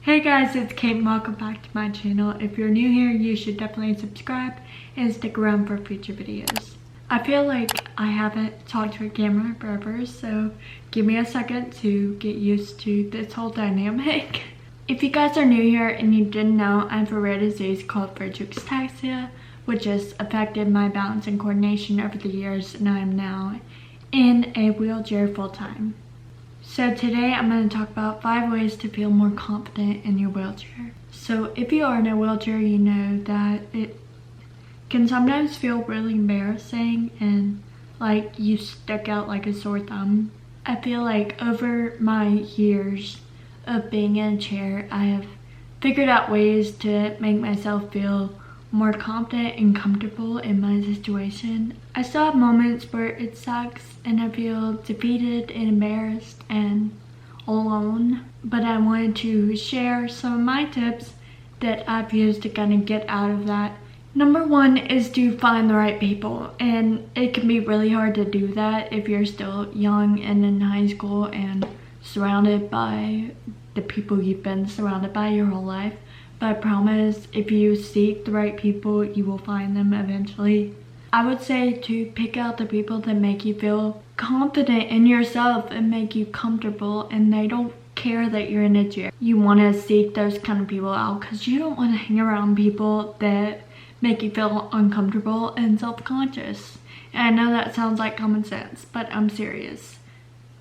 Hey guys, it's Kate and welcome back to my channel. If you're new here, you should definitely subscribe and stick around for future videos. I feel like I haven't talked to a camera forever, so give me a second to get used to this whole dynamic. If you guys are new here and you didn't know, I have a rare disease called Friedreich's ataxia, which has affected my balance and coordination over the years, and I am now in a wheelchair full time. So today I'm going to talk about 5 ways to feel more confident in your wheelchair. So if you are in a wheelchair, you know that it can sometimes feel really embarrassing and like you stick out like a sore thumb. I feel like over my years of being in a chair, I have figured out ways to make myself feel more confident and comfortable in my situation. I still have moments where it sucks and I feel defeated and embarrassed and alone, but I wanted to share some of my tips that I've used to kind of get out of that. Number 1 is to find the right people, and it can be really hard to do that if you're still young and in high school and surrounded by the people you've been surrounded by your whole life. But I promise, if you seek the right people, you will find them eventually. I would say to pick out the people that make you feel confident in yourself and make you comfortable, and they don't care that you're in a chair. You want to seek those kind of people out because you don't want to hang around people that make you feel uncomfortable and self-conscious. And I know that sounds like common sense, but I'm serious.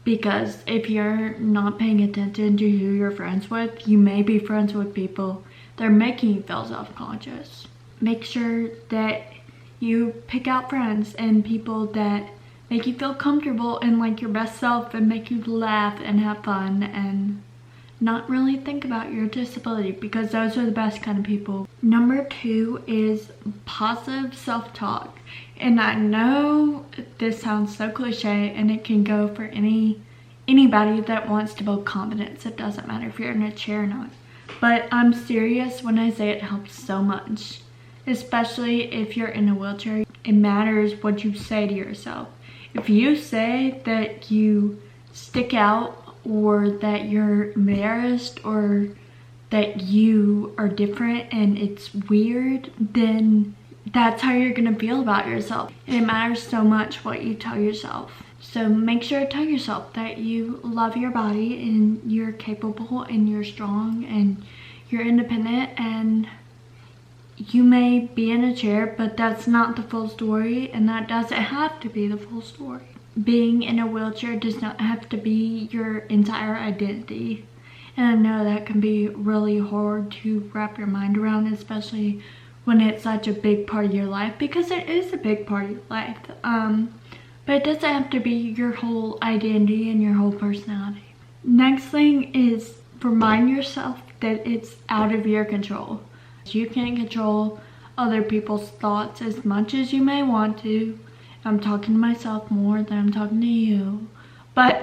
Because if you're not paying attention to who you're friends with, you may be friends with people that are making you feel self-conscious. Make sure that you pick out friends and people that make you feel comfortable and like your best self and make you laugh and have fun and not really think about your disability, because those are the best kind of people. Number 2 is positive self-talk. And I know this sounds so cliche and it can go for anybody that wants to build confidence. It doesn't matter if you're in a chair or not. But I'm serious when I say it helps so much. Especially if you're in a wheelchair, it matters what you say to yourself. If you say that you stick out or that you're embarrassed or that you are different and it's weird, then that's how you're gonna feel about yourself. It matters so much what you tell yourself. So make sure to tell yourself that you love your body and you're capable and you're strong and you're independent, and you may be in a chair, but that's not the full story, and that doesn't have to be the full story. Being in a wheelchair does not have to be your entire identity. And I know that can be really hard to wrap your mind around, especially when it's such a big part of your life, because it is a big part of your life. But it doesn't have to be your whole identity and your whole personality. Next thing is remind yourself that it's out of your control. You can't control other people's thoughts as much as you may want to. I'm talking to myself more than I'm talking to you. But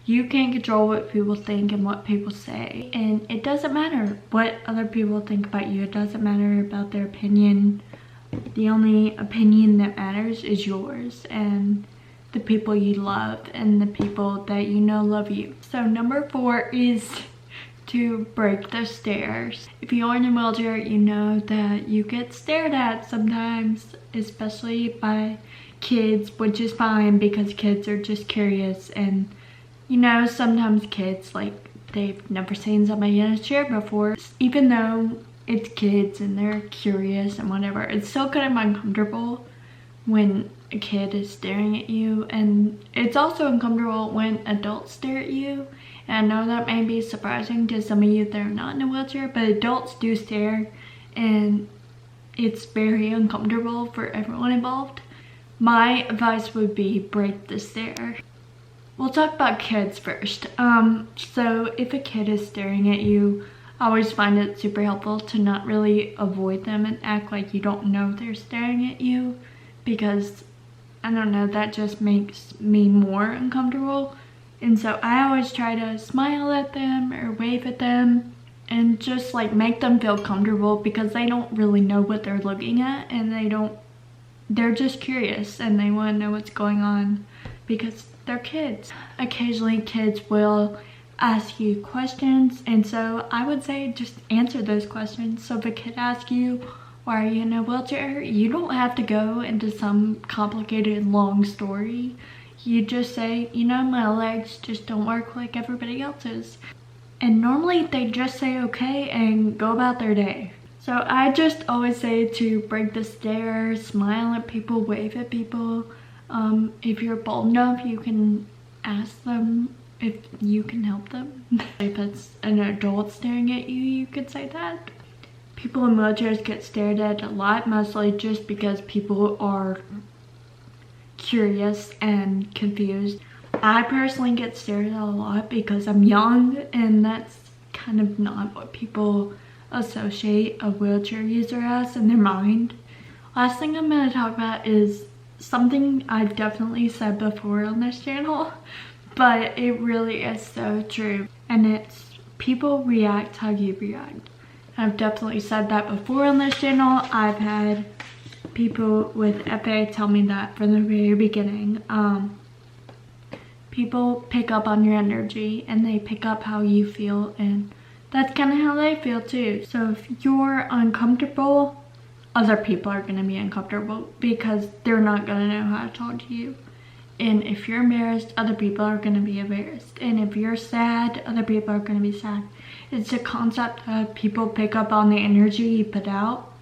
you can't control what people think and what people say. And it doesn't matter what other people think about you. It doesn't matter about their opinion. The only opinion that matters is yours and the people you love and the people that you know love you. So number 4 is to break the stares. If you're in a wheelchair, you know that you get stared at sometimes, especially by kids, which is fine because kids are just curious. And you know, sometimes kids, like, they've never seen somebody in a chair before. Even though it's kids and they're curious and whatever, it's still kind of uncomfortable when a kid is staring at you, and it's also uncomfortable when adults stare at you. And I know that may be surprising to some of you that are not in a wheelchair, but adults do stare and it's very uncomfortable for everyone involved. My advice would be break the stare. We'll talk about kids first. So if a kid is staring at you, I always find it super helpful to not really avoid them and act like you don't know they're staring at you, because I don't know, that just makes me more uncomfortable. And so I always try to smile at them or wave at them and just like make them feel comfortable, because they don't really know what they're looking at, and they're just curious and they want to know what's going on because they're kids. Occasionally kids will ask you questions, and so I would say just answer those questions. So if a kid asks you, why are you in a wheelchair, you don't have to go into some complicated long story. You just say, you know, my legs just don't work like everybody else's. And normally they just say okay and go about their day. So I just always say to break the stare, smile at people, wave at people. If you're bold enough, you can ask them if you can help them. If it's an adult staring at you, you could say that. People in wheelchairs get stared at a lot, mostly just because people are curious and confused. I personally get stared at a lot because I'm young, and that's kind of not what people associate a wheelchair user as in their mind. Last thing I'm going to talk about is something I've definitely said before on this channel, but it really is so true, and it's people react how you react. I've definitely said that before on this channel. I've had people with FA tell me that from the very beginning. People pick up on your energy, and they pick up how you feel, and that's kind of how they feel too. So if you're uncomfortable, other people are going to be uncomfortable because they're not going to know how to talk to you. And if you're embarrassed, other people are going to be embarrassed. And if you're sad, other people are going to be sad. It's a concept of people pick up on the energy you put out.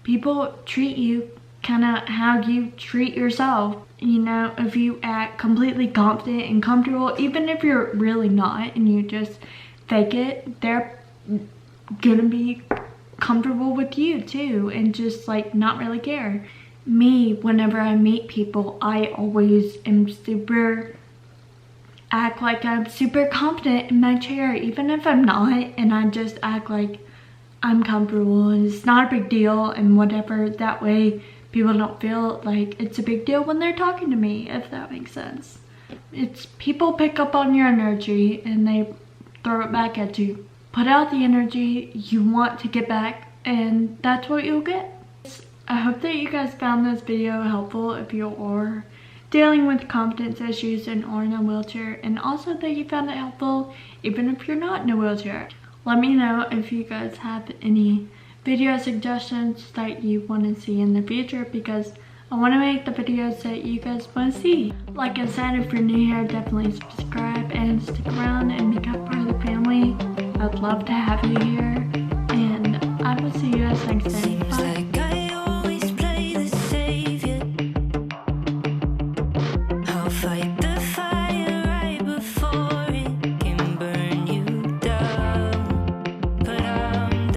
People treat you kind of how you treat yourself. You know, if you act completely confident and comfortable, even if you're really not and you just fake it, they're going to be comfortable with you too and just like not really care. Me, whenever I meet people, I always act like I'm super confident in my chair, even if I'm not, and I just act like I'm comfortable and it's not a big deal and whatever. That way people don't feel like it's a big deal when they're talking to me, if that makes sense. It's people pick up on your energy and they throw it back at you. Put out the energy you want to get back, and that's what you'll get. I hope that you guys found this video helpful if you are dealing with confidence issues and are in a wheelchair, and also that you found it helpful even if you're not in a wheelchair. Let me know if you guys have any video suggestions that you want to see in the future, because I want to make the videos that you guys want to see. Like I said, if you're new here, definitely subscribe and stick around and become part of the family. I'd love to have you here, and I will see you guys next time.